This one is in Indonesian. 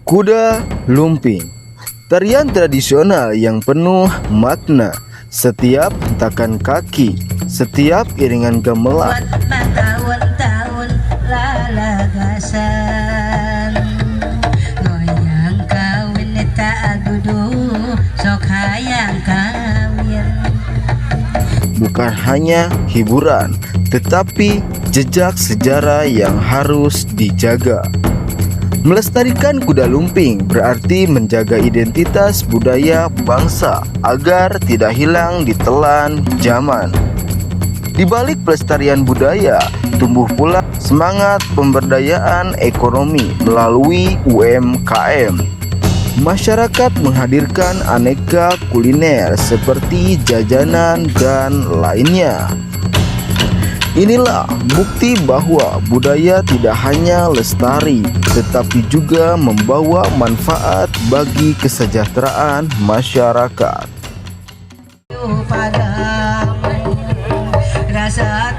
Kuda lumping, tarian tradisional yang penuh makna. Setiap hentakan kaki, setiap iringan gamelan, buat tahun-tahun lalagasan goyang kawin tak agudu sok hayang kawin. bukan hanya hiburan, tetapi jejak sejarah yang harus dijaga. Melestarikan kuda lumping berarti menjaga identitas budaya bangsa agar tidak hilang ditelan zaman. Di balik pelestarian budaya, tumbuh pula semangat pemberdayaan ekonomi melalui UMKM. Masyarakat menghadirkan aneka kuliner seperti jajanan dan lainnya. Inilah bukti bahwa budaya tidak hanya lestari, tetapi juga membawa manfaat bagi kesejahteraan masyarakat. Padam rasa